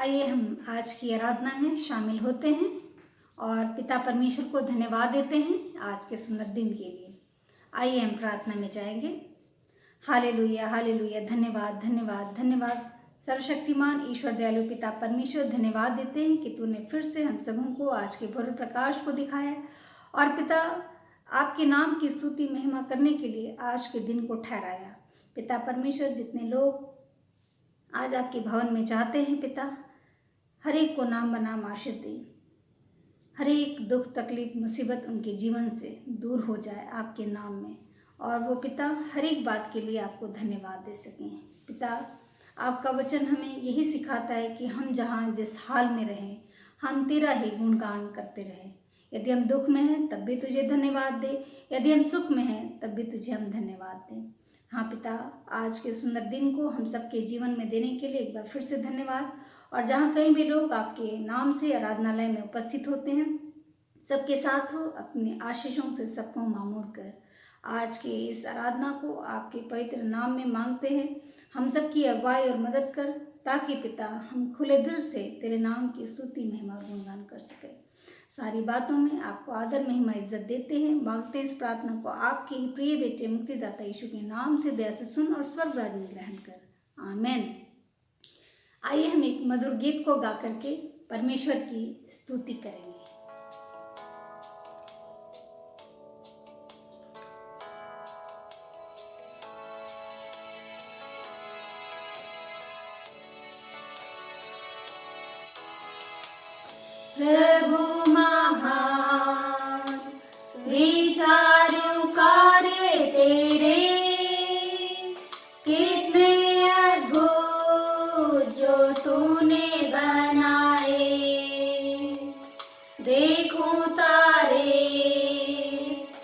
आइए हम आज की आराधना में शामिल होते हैं और पिता परमेश्वर को धन्यवाद देते हैं आज के सुंदर दिन के लिए। आइए हम प्रार्थना में जाएंगे। Hallelujah hallelujah. धन्यवाद धन्यवाद धन्यवाद सर्वशक्तिमान ईश्वर दयालु पिता परमेश्वर, धन्यवाद देते हैं कि तूने फिर से हम सबों को आज के भोर प्रकाश को दिखाया और पिता आपके नाम की स्तुति महिमा करने के लिए आज के दिन को ठहराया। पिता परमेश्वर, जितने लोग आज आपके भवन में जाते हैं पिता, हर एक को नाम बनाम आशीष दे। हर एक दुख तकलीफ मुसीबत उनके जीवन से दूर हो जाए आपके नाम में, और वो पिता हर एक बात के लिए आपको धन्यवाद दे सकें। पिता, आपका वचन हमें यही सिखाता है कि हम जहाँ जिस हाल में रहें, हम तेरा ही गुणगान करते रहें। यदि हम दुख में हैं तब भी तुझे धन्यवाद दे, यदि हम सुख में हैं तब भी तुझे हम धन्यवाद दें। हाँ पिता, आज के सुंदर दिन को हम सबके जीवन में देने के लिए एक बार फिर से धन्यवाद। और जहाँ कहीं भी लोग आपके नाम से आराधनालय में उपस्थित होते हैं, सबके साथ हो अपनी आशीषों से सबको मामूर कर। आज के इस आराधना को आपके पवित्र नाम में मांगते हैं। हम सबकी अगुवाई और मदद कर, ताकि पिता हम खुले दिल से तेरे नाम की स्तुति महिमा गुणगान कर सके। सारी बातों में आपको आदर महिमा इज्जत देते हैं। मांगते इस प्रार्थना को आपके ही प्रिय बेटे मुक्तिदाता यीशु के नाम से दया से सुन और स्वर्ग राज्य में ग्रहण कर, आमेन। आइए हम एक मधुर गीत को गा करके परमेश्वर की स्तुति करेंगे। प्रभु महान विचारों कार्य तेरे, कितने अद्भुत जो तूने बनाए। देखो तारे,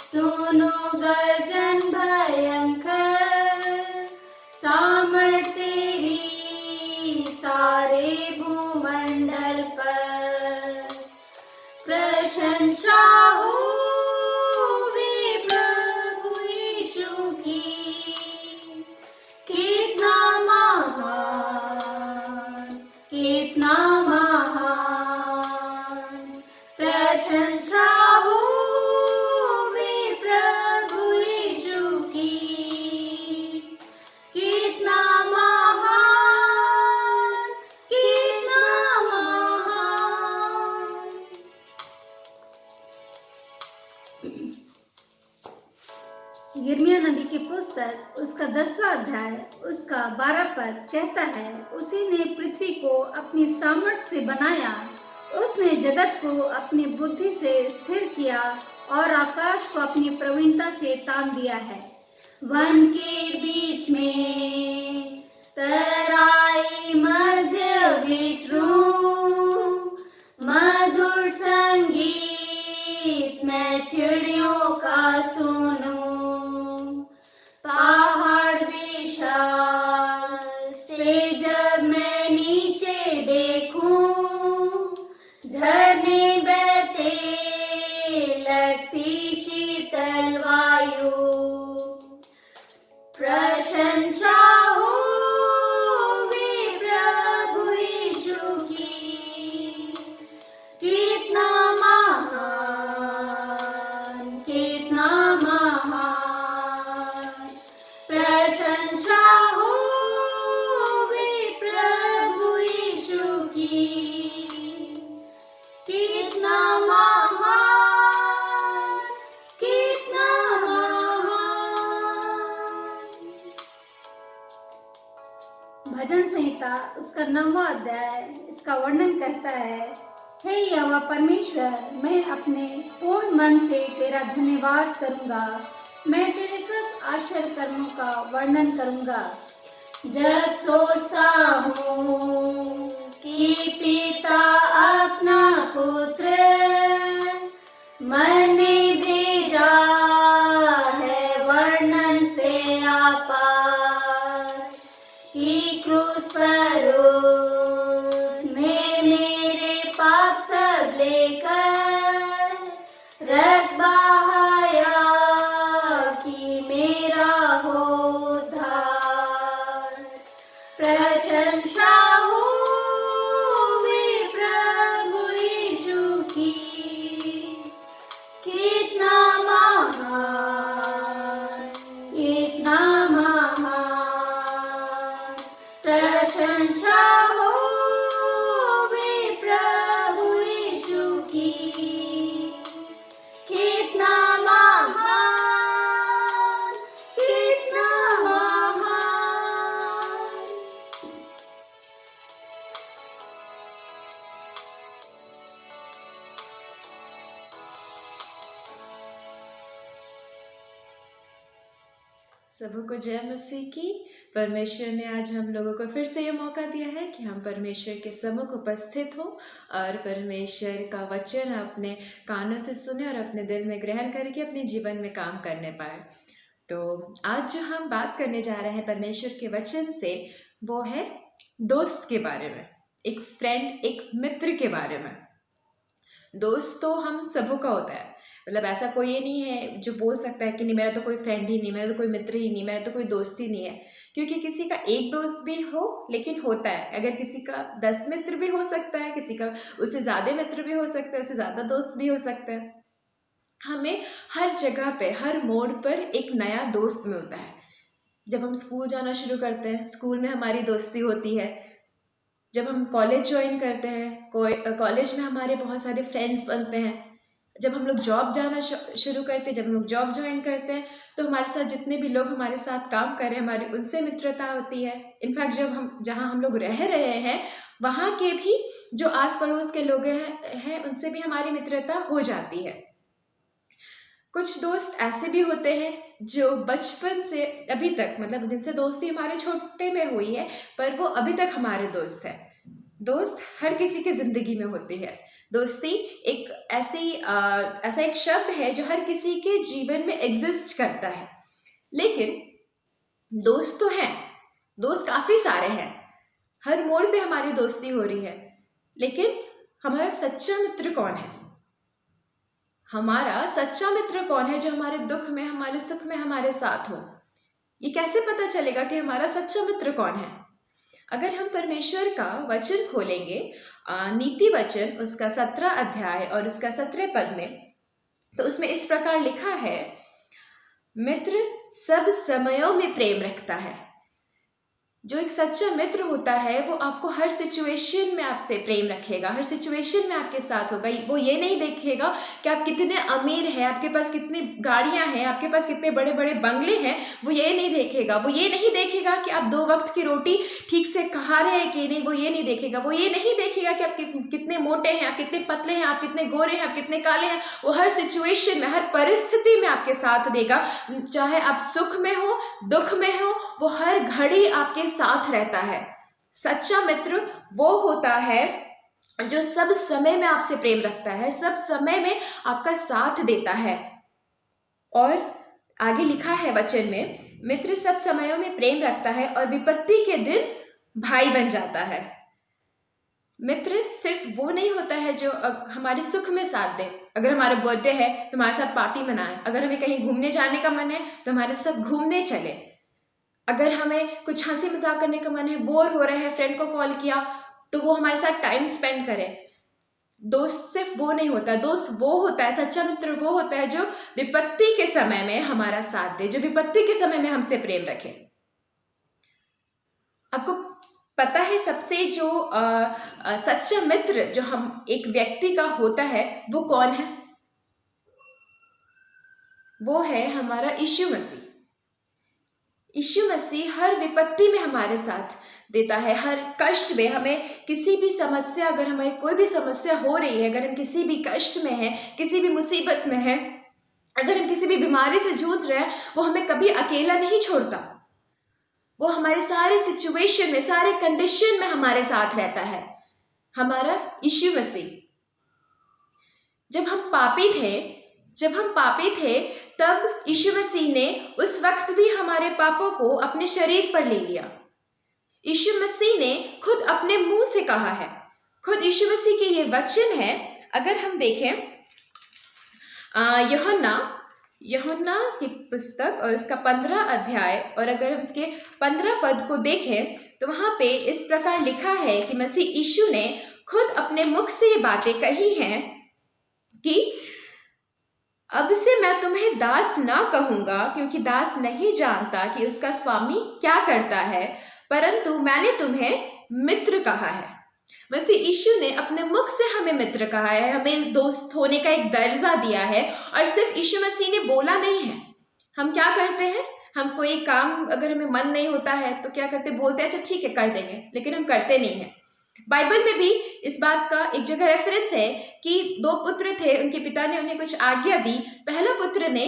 सुनो गर्जन भयंकर, सामर्थ तेरी सारे भूमंडल पर। प्रशंसा होवे प्रभु यीशु की, कितना महान कितना महान। प्रशंसा होवे प्रभु यीशु की, कितना महान कितना महान। यिर्मयाह नबी की पुस्तक उसका 10वां अध्याय उसका 12 पद कहता है, उसी ने पृथ्वी को अपनी सामर्थ्य से बनाया, उसने जगत को अपनी बुद्धि से स्थिर किया और आकाश को अपनी प्रवीणता से तान दिया है। वन के बीच में तराई मध्य विचरूं, मधुर संगीत मैं चिड़ियों का सुनूं। पहाड़ विशाल से जब मैं नीचे देखूं, झरने बहते लगती शीतल वायु। प्रशंसा होवे प्रभु यीशु की, कितना महान कितना महान। प्रशंसा होवे प्रभु यीशु की, कितना महान कितना महान। भजन संहिता उसका 9वां अध्याय इसका वर्णन करता है, हे यहोवा परमेश्वर, मैं अपने पूर्ण मन से तेरा धन्यवाद करूंगा, मैं तेरे सब आश्चर्य कर्मों का वर्णन करूंगा। जब सोचता हूँ कि पिता अपना पुत्र मन ने भेजा है वर्णन से आपार, कि क्रूस पर उसने मेरे पाप सब लेकर रक्त बहाया, कि मेरा हो उद्धार। प्रशंसा हो सबको जय मसीह की। परमेश्वर ने आज हम लोगों को फिर से ये मौका दिया है कि हम परमेश्वर के सम्मुख उपस्थित हों और परमेश्वर का वचन अपने कानों से सुने और अपने दिल में ग्रहण करके अपने जीवन में काम करने पाए। तो आज जो हम बात करने जा रहे हैं परमेश्वर के वचन से, वो है दोस्त के बारे में, एक फ्रेंड, एक मित्र के बारे में। दोस्त तो हम सबों का होता है, मतलब ऐसा कोई ये नहीं है जो बोल सकता है कि नहीं मेरा तो कोई फ्रेंड ही नहीं, मेरा तो कोई मित्र ही नहीं, मेरा तो कोई दोस्त ही नहीं है। क्योंकि किसी का एक दोस्त भी हो लेकिन होता है, अगर किसी का 10 मित्र भी हो सकता है, किसी का उससे ज़्यादा मित्र भी हो सकता है, उससे ज़्यादा दोस्त भी हो सकता है। हमें हर जगह पे, हर मोड़ पर एक नया दोस्त मिलता है। जब हम स्कूल जाना शुरू करते हैं, स्कूल में हमारी दोस्ती होती है। जब हम कॉलेज ज्वाइन करते हैं, कॉलेज में हमारे बहुत सारे फ्रेंड्स बनते हैं। जब हम लोग जॉब जाना शुरू करते हैं, जब हम लोग जॉब ज्वाइन करते हैं, तो हमारे साथ जितने भी लोग हमारे साथ काम कर रहे हैं, हमारी उनसे मित्रता होती है। इनफैक्ट जहाँ हम लोग रह रहे हैं, वहाँ के भी जो आस पड़ोस के लोग हैं उनसे भी हमारी मित्रता हो जाती है। कुछ दोस्त ऐसे भी होते हैं जो बचपन से अभी तक, मतलब जिनसे दोस्ती हमारे छोटे में हुई है, पर वो अभी तक हमारे दोस्त हैं। दोस्त हर किसी की ज़िंदगी में होती है। दोस्ती एक ऐसा एक शब्द है जो हर किसी के जीवन में एग्जिस्ट करता है। लेकिन दोस्त तो हैं, दोस्त काफ़ी सारे हैं, हर मोड़ पे हमारी दोस्ती हो रही है। लेकिन हमारा सच्चा मित्र कौन है? हमारा सच्चा मित्र कौन है जो हमारे दुख में, हमारे सुख में हमारे साथ हो? ये कैसे पता चलेगा कि हमारा सच्चा मित्र कौन है? अगर हम परमेश्वर का वचन खोलेंगे, नीति वचन उसका 17 अध्याय और उसका 17 पद में, तो उसमें इस प्रकार लिखा है, मित्र सब समयों में प्रेम रखता है। जो एक सच्चा मित्र होता है वो आपको हर सिचुएशन में आपसे प्रेम रखेगा, हर सिचुएशन में आपके साथ होगा। वो ये नहीं देखेगा कि आप कितने अमीर हैं, आपके पास कितनी गाड़ियां हैं, आपके पास कितने बड़े बड़े बंगले हैं, वो ये नहीं देखेगा। वो ये नहीं देखेगा कि आप 2 वक्त की रोटी ठीक से खा रहे हैं कि नहीं, वो ये नहीं देखेगा। वो ये नहीं देखेगा कि आप कितने मोटे हैं, आप कितने पतले हैं, आप कितने गोरे हैं, आप कितने काले हैं। वो हर सिचुएशन में, हर परिस्थिति में आपके साथ देगा। चाहे आप सुख में हो, दुख में हो, वो हर घड़ी आपके साथ रहता है। सच्चा मित्र वो होता है जो सब समय में आपसे प्रेम रखता है, सब समय में आपका साथ देता है। और आगे लिखा है वचन में, मित्र सब समयों में प्रेम रखता है और विपत्ति के दिन भाई बन जाता है। मित्र सिर्फ वो नहीं होता है जो हमारे सुख में साथ दे। अगर हमारा बर्थडे है तो हमारे साथ पार्टी मनाए, अगर हमें कहीं घूमने जाने का मन है तो हमारे साथ घूमने चले, अगर हमें कुछ हंसी मजाक करने का मन है, बोर हो रहे हैं, फ्रेंड को कॉल किया तो वो हमारे साथ टाइम स्पेंड करे। दोस्त सिर्फ वो नहीं होता, दोस्त वो होता है, सच्चा मित्र वो होता है जो विपत्ति के समय में हमारा साथ दे, जो विपत्ति के समय में हमसे प्रेम रखे। आपको पता है सबसे जो सच्चा मित्र जो हम एक व्यक्ति का होता है वो कौन है? वो है हमारा यीशु मसीह। यीशु मसीह हर विपत्ति में हमारे साथ देता है, हर कष्ट में। हमें किसी भी समस्या, अगर हमारी कोई भी समस्या हो रही है, अगर हम किसी भी कष्ट में हैं, किसी भी मुसीबत में हैं, अगर हम किसी भी बीमारी से जूझ रहे हैं, वो हमें कभी अकेला नहीं छोड़ता। वो हमारे सारे सिचुएशन में, सारे कंडीशन में हमारे साथ रहता है, हमारा यीशु मसीह। जब हम पापी थे तब यीशु मसीह ने उस वक्त भी हमारे पापों को अपने शरीर पर ले लिया। यीशु मसीह ने खुद अपने मुंह से कहा है, खुद यीशु मसीह के ये वचन है। अगर हम देखें यूहन्ना की पुस्तक और उसका 15 अध्याय, और अगर हम उसके 15 पद को देखें तो वहाँ पे इस प्रकार लिखा है कि मसीह यीशु ने खुद अपने मुख से ये बातें कही हैं कि अब से मैं तुम्हें दास ना कहूँगा, क्योंकि दास नहीं जानता कि उसका स्वामी क्या करता है, परंतु मैंने तुम्हें मित्र कहा है। मसीह यीशु ने अपने मुख से हमें मित्र कहा है, हमें दोस्त होने का एक दर्जा दिया है। और सिर्फ यीशु मसीह ने बोला नहीं है। हम क्या करते हैं, हम कोई काम अगर हमें मन नहीं होता है तो क्या करते, बोलते हैं अच्छा ठीक है कर देंगे, लेकिन हम करते नहीं हैं। बाइबल में भी इस बात का एक जगह रेफरेंस है कि 2 पुत्र थे, उनके पिता ने उन्हें कुछ आज्ञा दी। पहला पुत्र ने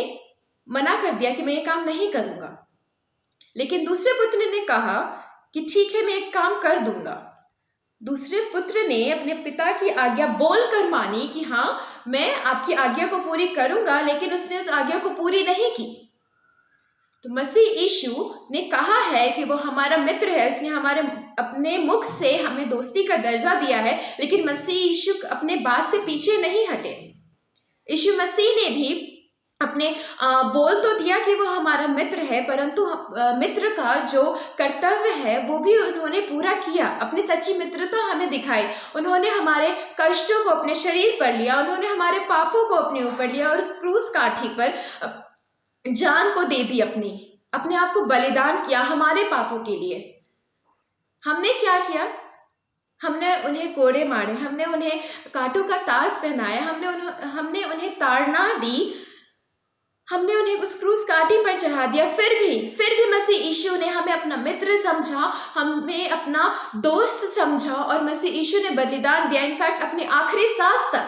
मना कर दिया कि मैं ये काम नहीं करूँगा, लेकिन दूसरे पुत्र ने कहा कि ठीक है, मैं एक काम कर दूंगा। दूसरे पुत्र ने अपने पिता की आज्ञा बोलकर मानी कि हाँ, मैं आपकी आज्ञा को पूरी करूंगा, लेकिन उसने उस आज्ञा को पूरी नहीं की। तो मसीह यीशु ने कहा है कि वो हमारा मित्र है, उसने हमारे अपने मुख से हमें दोस्ती का दर्जा दिया है, लेकिन मसीह यीशु अपने बात से पीछे नहीं हटे। यीशु मसीह ने भी अपने बोल तो दिया कि वो हमारा मित्र है, परंतु मित्र का जो कर्तव्य है वो भी उन्होंने पूरा किया। अपनी सच्ची मित्रता हमें दिखाई। उन्होंने हमारे कष्टों को अपने शरीर पर लिया, उन्होंने हमारे पापों को अपने ऊपर लिया और उस क्रूस काठी पर जान को दे दी, अपने आप को बलिदान किया हमारे पापों के लिए। हमने क्या किया? हमने उन्हें कोड़े मारे, हमने उन्हें कांटों का ताज पहनाया, हमने उन्हें ताड़ना दी, हमने उन्हें उस क्रूस काठी पर चढ़ा दिया। फिर भी मसीह यीशु ने हमें अपना मित्र समझा, हमें अपना दोस्त समझा और मसीह यीशु ने बलिदान दिया, इनफैक्ट अपने आखिरी सांस तक।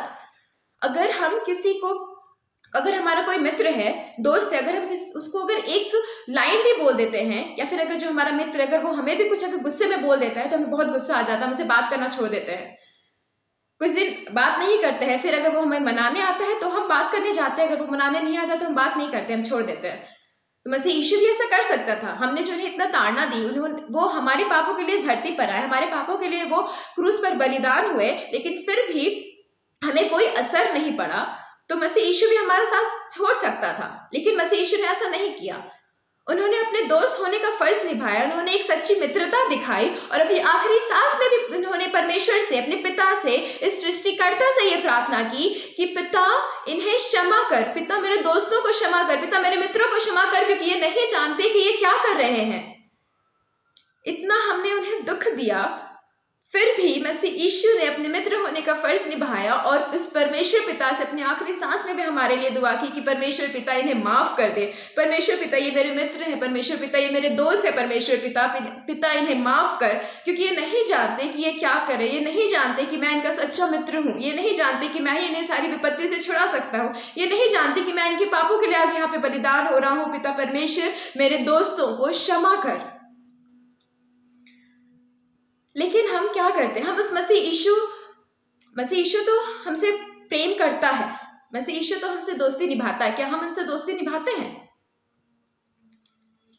अगर हमारा कोई मित्र है, दोस्त है, अगर हम उसको अगर एक लाइन भी बोल देते हैं, या फिर अगर जो हमारा मित्र अगर वो हमें भी कुछ अगर गुस्से में बोल देता है तो हमें बहुत गुस्सा आ जाता है, हमसे बात करना छोड़ देते हैं, कुछ दिन बात नहीं करते हैं। फिर अगर वो हमें मनाने आता है तो हम बात करने जाते हैं, अगर वो मनाने नहीं आता तो हम बात नहीं करते, हम छोड़ देते हैं। तो मसीह यीशु भी ऐसा कर सकता था। हमने जो उन्हें इतना ताड़ना दी, वो हमारे पापों के लिए इस धरती पर आए, हमारे पापों के लिए वो क्रूस पर बलिदान हुए, लेकिन फिर भी हमें कोई असर नहीं पड़ा। तो मसीह यीशु भी हमारा साथ छोड़ सकता था, लेकिन मसीह यीशु ने ऐसा नहीं किया। उन्होंने अपने दोस्त होने का फर्ज निभाया, उन्होंने एक सच्ची मित्रता दिखाई और अपनी आखिरी सांस में भी उन्होंने परमेश्वर से, अपने पिता से, इस सृष्टिकर्ता से ये प्रार्थना की कि पिता इन्हें क्षमा कर, पिता मेरे दोस्तों को क्षमा कर, पिता मेरे मित्रों को क्षमा कर, क्योंकि ये नहीं जानते कि ये क्या कर रहे हैं। इतना हमने उन्हें दुख दिया, फिर भी मसीह यीशु ने अपने मित्र होने का फर्ज निभाया और उस परमेश्वर पिता से अपनी आखिरी सांस में भी हमारे लिए दुआ की कि परमेश्वर पिता इन्हें माफ कर दे, परमेश्वर पिता ये मेरे मित्र हैं, परमेश्वर पिता ये मेरे दोस्त है, परमेश्वर पिता इन्हें माफ कर, क्योंकि ये नहीं जानते कि ये क्या करे, ये नहीं जानते कि मैं इनका सच्चा मित्र हूँ, ये नहीं जानते कि मैं ही इन्हें सारी विपत्ति से छुड़ा सकता हूँ, ये नहीं जानते कि मैं इनके पापों के लिए आज यहाँ पे बलिदान हो रहा हूँ। पिता परमेश्वर मेरे दोस्तों को क्षमा कर। लेकिन हम क्या करते हैं? हम उस मसीह यीशु तो हमसे प्रेम करता है, मसीह यीशु तो हमसे दोस्ती निभाता है, क्या हम उनसे दोस्ती निभाते हैं?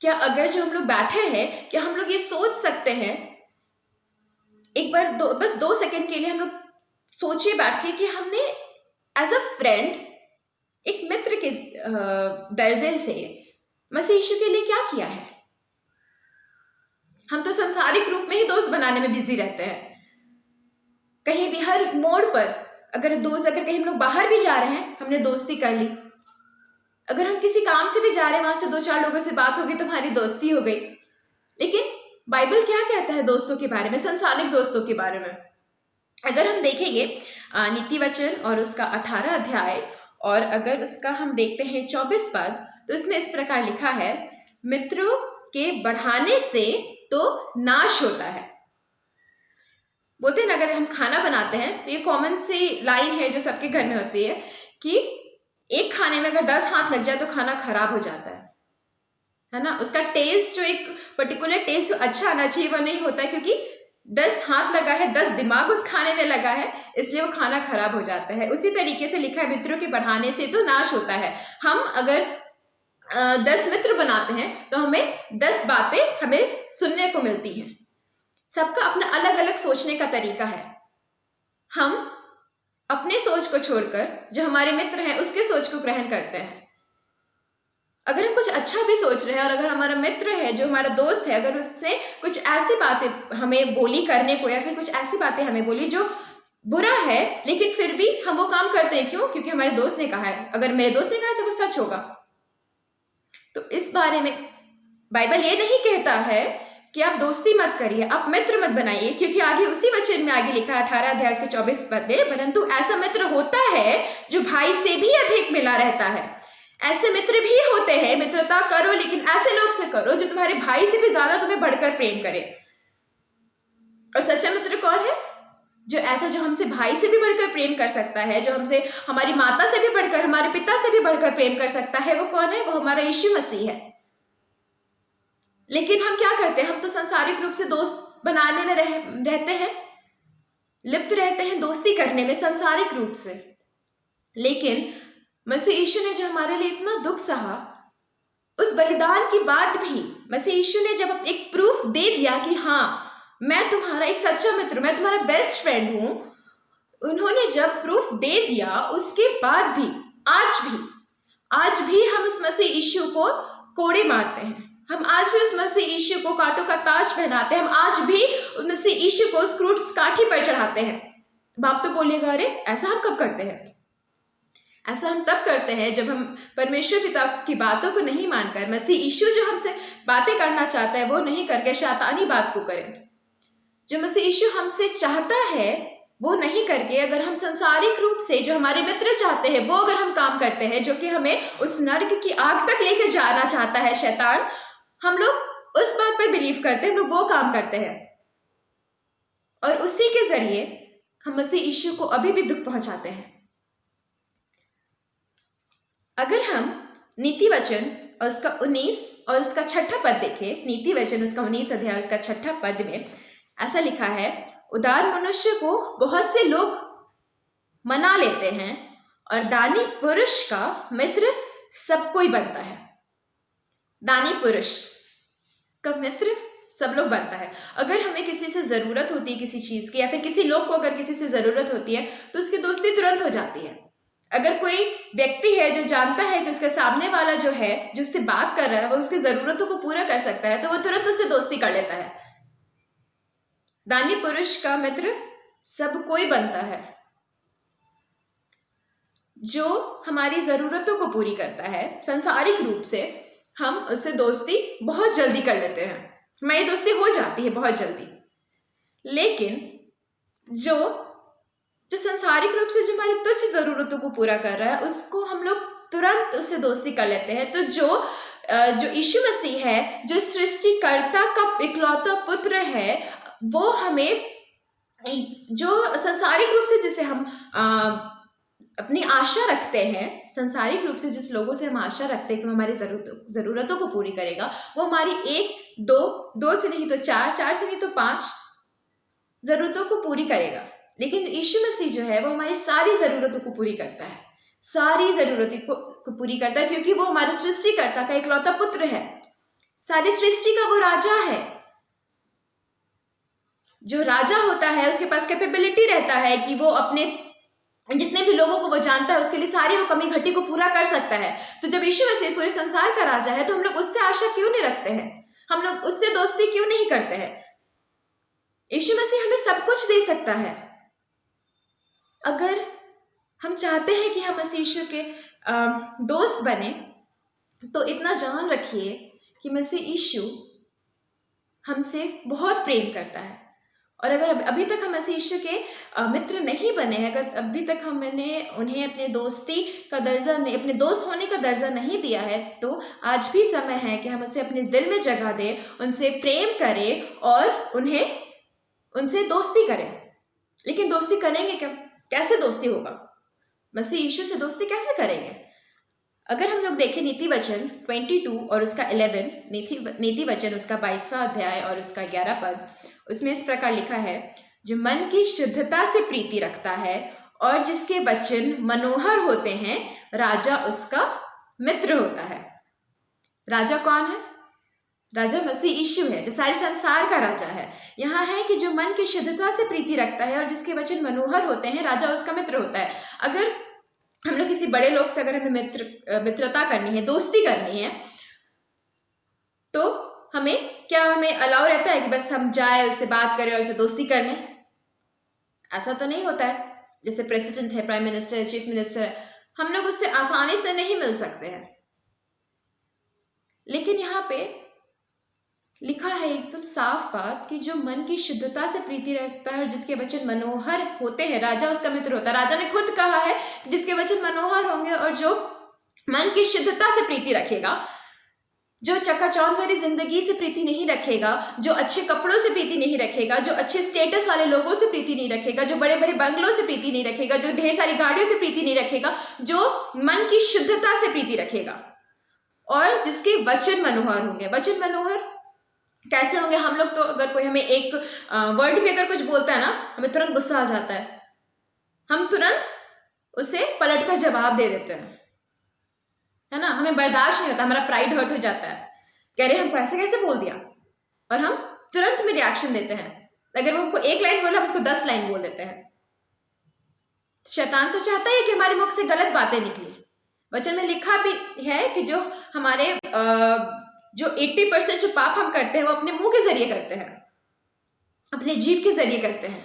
क्या अगर जो हम लोग बैठे हैं, क्या हम लोग ये सोच सकते हैं, एक बार बस 2 सेकंड के लिए हम लोग सोचिए बैठ के कि हमने एज अ फ्रेंड, एक मित्र के दर्जे से मसीह यीशु के लिए क्या किया है? हम तो संसारिक रूप में ही दोस्त बनाने में बिजी रहते हैं। कहीं भी हर मोड़ पर अगर कहीं हम लोग बाहर भी जा रहे हैं, हमने दोस्ती कर ली। अगर हम किसी काम से भी जा रहे हैं, वहां से 2-4 लोगों से बात हो गई तो हमारी दोस्ती हो गई। लेकिन बाइबल क्या कहता है दोस्तों के बारे में, संसारिक दोस्तों के बारे में? अगर हम देखेंगे नीति वचन और उसका 18 अध्याय और अगर उसका हम देखते हैं 24 पद, तो इसमें इस प्रकार लिखा है, मित्रों के बढ़ाने से तो नाश होता है। बोलते हैं ना, अगर हम खाना बनाते हैं तो ये कॉमन सी लाइन है जो सबके घर में होती है कि एक खाने में अगर 10 हाथ लग जाए तो खाना खराब हो जाता है ना। उसका टेस्ट, जो एक पर्टिकुलर टेस्ट अच्छा आना चाहिए, वो नहीं होता, क्योंकि 10 हाथ लगा है, 10 दिमाग उस खाने में लगा है, इसलिए वो खाना खराब हो जाता है। उसी तरीके से लिखा है, मित्रों के बढ़ाने से तो नाश होता है। हम अगर 10 मित्र बनाते हैं तो हमें 10 बातें हमें सुनने को मिलती हैं। सबका अपना अलग अलग सोचने का तरीका है। हम अपने सोच को छोड़कर जो हमारे मित्र हैं उसके सोच को ग्रहण करते हैं। अगर हम कुछ अच्छा भी सोच रहे हैं और अगर हमारा मित्र है, जो हमारा दोस्त है, अगर उससे कुछ ऐसी बातें हमें बोली करने को, या फिर कुछ ऐसी बातें हमें बोली जो बुरा है, लेकिन फिर भी हम वो काम करते हैं, क्यों? क्योंकि हमारे दोस्त ने कहा है। अगर मेरे दोस्त ने कहा है तो वो सच होगा। तो इस बारे में बाइबल ये नहीं कहता है कि आप दोस्ती मत करिए, आप मित्र मत बनाइए, क्योंकि आगे उसी वचन में आगे लिखा है 18 अध्याय के 24 पद में, परंतु ऐसा मित्र होता है जो भाई से भी अधिक मिला रहता है। ऐसे मित्र भी होते हैं, मित्रता करो, लेकिन ऐसे लोग से करो जो तुम्हारे भाई से भी ज्यादा तुम्हें बढ़कर प्रेम करे। और सच्चा मित्र कौन है? जो हमसे भाई से भी बढ़कर प्रेम कर सकता है, जो हमसे, हमारी माता से भी बढ़कर, हमारे पिता से भी बढ़कर प्रेम कर सकता है। वो कौन है? वो हमारा यीशु मसीह है। लेकिन हम क्या करते हैं, हम तो सांसारिक रूप से दोस्त बनाने में रहते हैं, लिप्त रहते हैं दोस्ती करने में सांसारिक रूप से। लेकिन मसीह यीशु ने जो हमारे लिए इतना दुख सहा, उस बलिदान के बाद भी मसीह यीशु ने जब एक प्रूफ दे दिया कि हाँ मैं तुम्हारा एक सच्चा मित्र, मैं तुम्हारा बेस्ट फ्रेंड हूं, उन्होंने जब प्रूफ दे दिया, उसके बाद भी आज भी हम उस मसीह यीशु को कोड़े मारते हैं, हम आज भी उस मसीह यीशु को कांटों का ताज पहनाते हैं, हम आज भी उस मसीह यीशु को क्रूस काठी पर चढ़ाते हैं। बाप तो बोलेगा अरे ऐसा हम कब करते हैं? ऐसा हम तब करते हैं जब हम परमेश्वर पिता की बातों को नहीं मानकर, मसीह यीशु जो हमसे बातें करना चाहता है वो नहीं करके शैतानी बात को करें। जो मसीह यीशु हमसे चाहता है वो नहीं करके, अगर हम संसारिक रूप से जो हमारे मित्र चाहते हैं वो अगर हम काम करते हैं, जो कि हमें उस नर्क की आग तक लेकर जाना चाहता है शैतान, हम लोग उस बात पर बिलीव करते हैं, हम लोग वो काम करते हैं और उसी के जरिए हम मसीह यीशु को अभी भी दुख पहुंचाते हैं। अगर हम नीति वचन और उसका 19 और उसका 6 पद देखें, नीति वचन उसका 19 अध्याय उसका 6 पद में ऐसा लिखा है, उदार मनुष्य को बहुत से लोग मना लेते हैं और दानी पुरुष का मित्र सब कोई बनता है। दानी पुरुष का मित्र सब लोग बनता है। अगर हमें किसी से जरूरत होती है किसी चीज की, या फिर किसी लोग को अगर किसी से जरूरत होती है तो उसकी दोस्ती तुरंत हो जाती है। अगर कोई व्यक्ति है जो जानता है कि उसके सामने वाला जो है, जो उससे बात कर रहा है, वो उसकी जरूरतों को पूरा कर सकता है, तो वो तुरंत उससे दोस्ती कर लेता है। दानी पुरुष का मित्र सब कोई बनता है। जो हमारी जरूरतों को पूरी करता है सांसारिक रूप से, हम उससे दोस्ती बहुत जल्दी कर लेते हैं, हमारी दोस्ती हो जाती है बहुत जल्दी। लेकिन जो सांसारिक रूप से जो हमारी तुच्छ जरूरतों को पूरा कर रहा है, उसको हम लोग तुरंत उससे दोस्ती कर लेते हैं। तो जो यीशु मसीह है, जो सृष्टिकर्ता का इकलौता पुत्र है, वो हमें जो सांसारिक रूप से जिसे हम अपनी आशा रखते हैं, सांसारिक रूप से जिस लोगों से हम आशा रखते हैं कि वो हमारी जरूरतों को पूरी करेगा, वो हमारी 1, 2 से नहीं तो 4 से नहीं तो 5 जरूरतों को पूरी करेगा। लेकिन यीशु मसीह जो है वो हमारी सारी जरूरतों को पूरी करता है, सारी जरूरतों को पूरी करता है, क्योंकि वो हमारे सृष्टिकर्ता का इकलौता पुत्र है, सारी सृष्टि का वो राजा है। जो राजा होता है उसके पास कैपेबिलिटी रहता है कि वो अपने जितने भी लोगों को वो जानता है उसके लिए सारी वो कमी घटी को पूरा कर सकता है। तो जब यीशु मसीह पूरे संसार का राजा है, तो हम लोग उससे आशा क्यों नहीं रखते हैं, हम लोग उससे दोस्ती क्यों नहीं करते हैं? यीशु मसीह हमें सब कुछ दे सकता है। अगर हम चाहते हैं कि हम मसीह यीशु के दोस्त बने, तो इतना जान रखिए कि मसीह यीशु हमसे बहुत प्रेम करता है। और अगर अभी तक हम मसीह यीशु के मित्र नहीं बने हैं, अगर अभी तक हमने उन्हें अपने दोस्ती का दर्जा, अपने दोस्त होने का दर्जा नहीं दिया है, तो आज भी समय है कि हम उसे अपने दिल में जगह दें, उनसे प्रेम करें और उनसे दोस्ती करें। लेकिन दोस्ती करेंगे क्या? कैसे दोस्ती होगा? मसीह यीशु से दोस्ती कैसे करेंगे? अगर हम लोग देखें नीति वचन 22 और उसका 11, नीति वचन उसका 22वां अध्याय और उसका 11 पद, उसमें इस प्रकार लिखा है, जो मन की शुद्धता से प्रीति रखता है और जिसके वचन मनोहर होते हैं, राजा उसका मित्र होता है। राजा कौन है? राजा मसीह यीशु है, जो सारे संसार का राजा है। यहाँ है कि जो मन की शुद्धता से प्रीति रखता है और जिसके वचन मनोहर होते हैं, राजा उसका मित्र होता है। अगर हम लोग किसी बड़े लोग से अगर हमें मित्रता करनी है, दोस्ती करनी है, तो हमें अलाउ रहता है कि बस हम जाए, उससे बात करें और उससे दोस्ती कर लें? ऐसा तो नहीं होता है। जैसे प्रेसिडेंट है, प्राइम मिनिस्टर है, चीफ मिनिस्टर है, हम लोग उससे आसानी से नहीं मिल सकते हैं। लेकिन यहाँ पे लिखा है एकदम साफ बात कि जो मन की शुद्धता से प्रीति रखता है और जिसके वचन मनोहर होते हैं, राजा उसका मित्र होता है। राजा ने खुद कहा है जिसके वचन मनोहर होंगे और जो मन की शुद्धता से प्रीति रखेगा, जो चकाचौंध भरी जिंदगी से प्रीति नहीं रखेगा, जो अच्छे कपड़ों से प्रीति नहीं रखेगा, जो अच्छे स्टेटस वाले लोगों से प्रीति नहीं रखेगा, जो बड़े बड़े बंगलों से प्रीति नहीं रखेगा, जो ढेर सारी गाड़ियों से प्रीति नहीं रखेगा, जो मन की शुद्धता से प्रीति रखेगा और जिसके वचन मनोहर होंगे। वचन मनोहर कैसे होंगे हम लोग? तो अगर कोई हमें एक वर्ड भी अगर कुछ बोलता है ना, हमें तुरंत गुस्सा आ जाता है, हम तुरंत उसे पलटकर जवाब दे देते हैं, है ना। हमें बर्दाश्त नहीं होता, हमारा प्राइड हर्ट हो जाता है, कह रहे हमको ऐसे कैसे बोल दिया, और हम तुरंत में रिएक्शन देते हैं। अगर वो हमको एक लाइन बोला, हम उसको 10 लाइन बोल देते हैं। शैतान तो चाहता है कि हमारे मुख से गलत बातें निकले। वचन में लिखा भी है कि जो हमारे जो 80% जो पाप हम करते हैं वो अपने मुंह के जरिए करते हैं, अपने जीभ के जरिए करते हैं।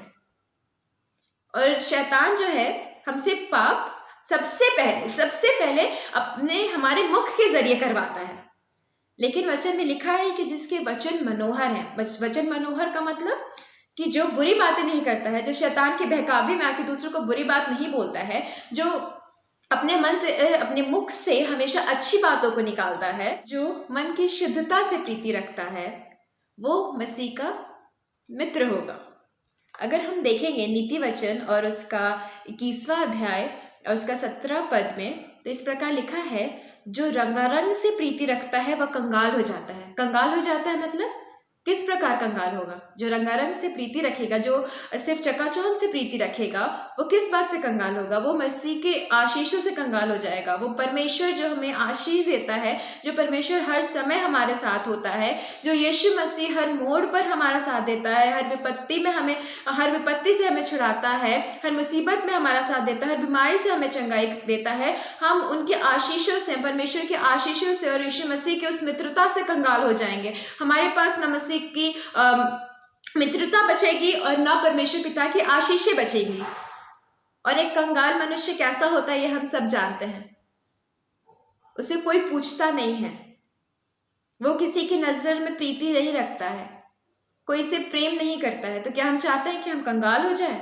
और शैतान जो है हमसे पाप सबसे पहले अपने हमारे मुख के जरिए करवाता है। लेकिन वचन में लिखा है कि जिसके वचन मनोहर हैं, वचन मनोहर का मतलब कि जो बुरी बातें नहीं करता है, जो शैतान के बहकावे में आके दूसरों को बुरी बात नहीं बोलता है, जो अपने मन से अपने मुख से हमेशा अच्छी बातों को निकालता है, जो मन की शुद्धता से प्रीति रखता है, वो मसीह का मित्र होगा। अगर हम देखेंगे नीति वचन और उसका 21वां अध्याय और उसका 17 पद में, तो इस प्रकार लिखा है, जो रंगारंग से प्रीति रखता है वह कंगाल हो जाता है। कंगाल हो जाता है मतलब किस प्रकार कंगाल होगा? जो रंगारंग से प्रीति रखेगा, जो सिर्फ चकाचौंध से प्रीति रखेगा, वो किस बात से कंगाल होगा? वो मसीह के आशीषों से कंगाल हो जाएगा। वो परमेश्वर जो हमें आशीष देता है, जो परमेश्वर हर समय हमारे साथ होता है, जो यीशु मसीह हर मोड़ पर हमारा साथ देता है, हर विपत्ति से हमें छुड़ाता है, हर मुसीबत में हमारा साथ देता है, हर बीमारी से हमें चंगाई देता है, हम उनके आशीषों से, परमेश्वर के आशीषों से और यीशु मसीह के उस मित्रता से कंगाल हो जाएंगे। हमारे पास न मसीह की मित्रता बचेगी और ना परमेश्वर पिता की आशीषें बचेगी। और एक कंगाल मनुष्य कैसा होता है ये हम सब जानते हैं। उसे कोई पूछता नहीं है, वो किसी की नजर में प्रीति नहीं रखता है, कोई इसे प्रेम नहीं करता है। तो क्या हम चाहते हैं कि हम कंगाल हो जाए?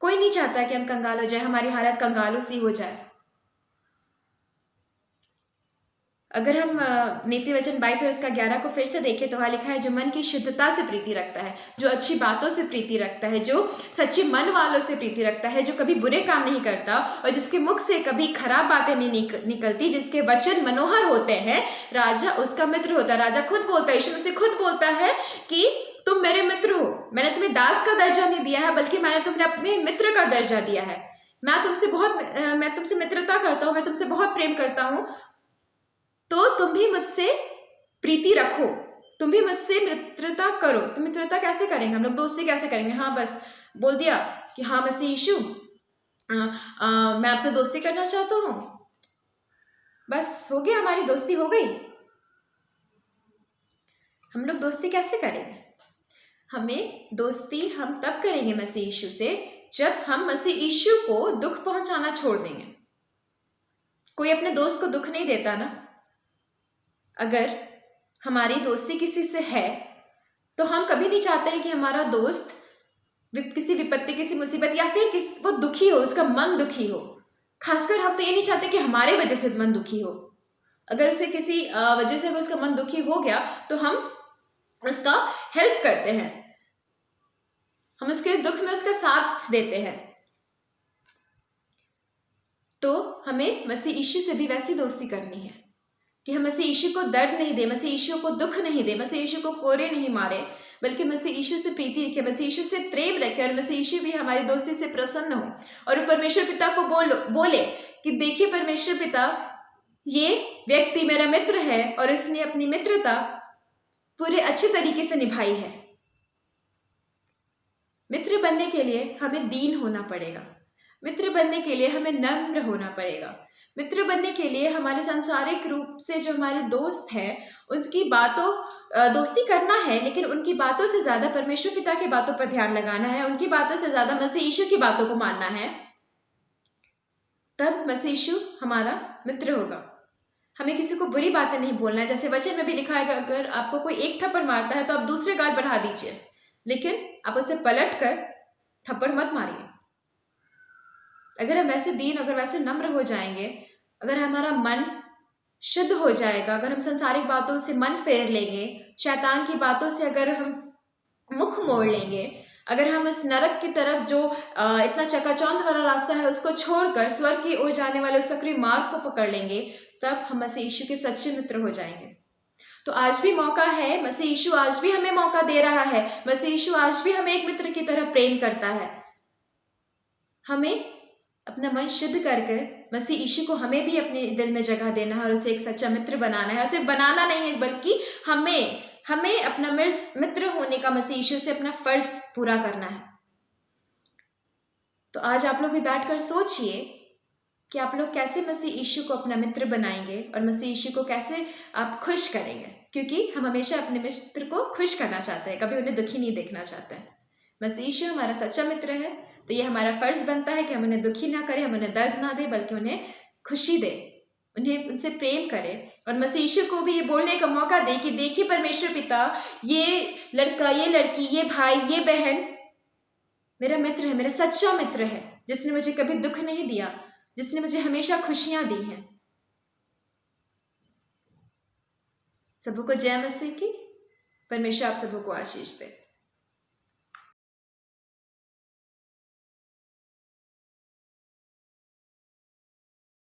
कोई नहीं चाहता है कि हम कंगाल हो जाए, हमारी हालत कंगालों सी हो जाए। अगर हम नीति वचन 22 और इसका 11 को फिर से देखें तो वहाँ लिखा है, जो मन की शुद्धता से प्रीति रखता है, जो अच्छी बातों से प्रीति रखता है, जो सच्चे मन वालों से प्रीति रखता है, जो कभी बुरे काम नहीं करता और जिसके मुख से कभी खराब बातें नहीं निकलती, जिसके वचन मनोहर होते हैं, राजा उसका मित्र होता है। राजा खुद बोलता है, यीशु मसीह खुद बोलता है कि तुम मेरे मित्र हो, मैंने तुम्हें दास का दर्जा नहीं दिया है, बल्कि मैंने तुम्हें अपने मित्र का दर्जा दिया है। मैं तुमसे मित्रता करता हूँ, मैं तुमसे बहुत प्रेम करता हूँ, तो तुम भी मुझसे प्रीति रखो, तुम भी मुझसे मित्रता करो। तो मित्रता कैसे करेंगे हम लोग? दोस्ती कैसे करेंगे? हाँ, बस बोल दिया कि हाँ मसीह यीशु मैं आपसे दोस्ती करना चाहता हूँ, बस हो गया, हमारी दोस्ती हो गई। हम लोग दोस्ती कैसे करेंगे? हमें दोस्ती हम तब करेंगे मसीह यीशु से जब हम मसीह यीशु को दुख पहुंचाना छोड़ देंगे। कोई अपने दोस्त को दुख नहीं देता ना। अगर हमारी दोस्ती किसी से है तो हम कभी नहीं चाहते हैं कि हमारा दोस्त किसी विपत्ति, किसी मुसीबत या फिर वो दुखी हो, उसका मन दुखी हो। खासकर हम तो ये नहीं चाहते कि हमारे वजह से मन दुखी हो। अगर उसे किसी वजह से उसका मन दुखी हो गया तो हम उसका हेल्प करते हैं, हम उसके दुख में उसका साथ देते हैं। तो हमें मसीह यीशु से भी वैसी दोस्ती करनी है कि हम मसीह यीशु को दर्द नहीं दे, मसीह यीशु को दुख नहीं दे, मसीह यीशु को कोरे नहीं मारे, बल्कि मसीह यीशु से प्रीति रखे, मसीह यीशु से प्रेम रखे और मसीह यीशु भी हमारी दोस्ती से प्रसन्न हो और परमेश्वर पिता को बोले कि देखिए परमेश्वर पिता, ये व्यक्ति मेरा मित्र है और इसने अपनी मित्रता पूरे अच्छे तरीके से निभाई है। मित्र बनने के लिए हमें दीन होना पड़ेगा, मित्र बनने के लिए हमें नम्र होना पड़ेगा, मित्र बनने के लिए हमारे सांसारिक रूप से जो हमारे दोस्त हैं उसकी दोस्ती करना है, लेकिन उनकी बातों से ज़्यादा परमेश्वर पिता की बातों पर ध्यान लगाना है, उनकी बातों से ज़्यादा मसीह यीशु की बातों को मानना है। तब मसीह यीशु हमारा मित्र होगा। हमें किसी को बुरी बातें नहीं बोलना है। जैसे वचन में भी लिखा है, अगर आपको कोई एक थप्पड़ मारता है तो आप दूसरे गाल बढ़ा दीजिए, लेकिन आप उसे पलट कर थप्पड़ मत मारिए। अगर हम वैसे दीन, अगर वैसे नम्र हो जाएंगे, अगर हमारा मन शुद्ध हो जाएगा, अगर हम संसारिक बातों से मन फेर लेंगे, शैतान की बातों से अगर हम मुख मोड़ लेंगे, अगर हम इस नरक की तरफ जो इतना चकाचौंध वाला रास्ता है उसको छोड़कर स्वर्ग की ओर जाने वाले सक्रिय मार्ग को पकड़ लेंगे, तब हम मसीह यीशु के सच्चे मित्र हो जाएंगे। तो आज भी मौका है, मसीह यीशु आज भी हमें मौका दे रहा है। मसीह यीशु आज भी हमें एक मित्र की तरह प्रेम करता है। हमें अपना मन शुद्ध करके मसीह यीशु को हमें भी अपने दिल में जगह देना है और उसे एक सच्चा मित्र बनाना है। उसे बनाना नहीं है, बल्कि हमें अपना मित्र होने का मसीह यीशु से अपना फर्ज पूरा करना है। तो आज आप लोग भी बैठकर सोचिए कि आप लोग कैसे मसीह यीशु को अपना मित्र बनाएंगे और मसीह यीशु को कैसे आप खुश करेंगे, क्योंकि हम हमेशा अपने मित्र को खुश करना चाहते हैं, कभी उन्हें दुखी नहीं देखना चाहते हैं। मसीह यीशु हमारा सच्चा मित्र है, तो ये हमारा फर्ज बनता है कि हम उन्हें दुखी ना करें, हम उन्हें दर्द ना दें, बल्कि उन्हें खुशी दें, उनसे प्रेम करें। और मसीह यीशु को भी ये बोलने का मौका दे कि देखिए परमेश्वर पिता, ये लड़का, ये लड़की, ये भाई, ये बहन मेरा मित्र है, मेरा सच्चा मित्र है, जिसने मुझे कभी दुख नहीं दिया, जिसने मुझे हमेशा खुशियां दी हैं। सबको जय मसीह की। परमेश्वर आप सबको आशीष दे।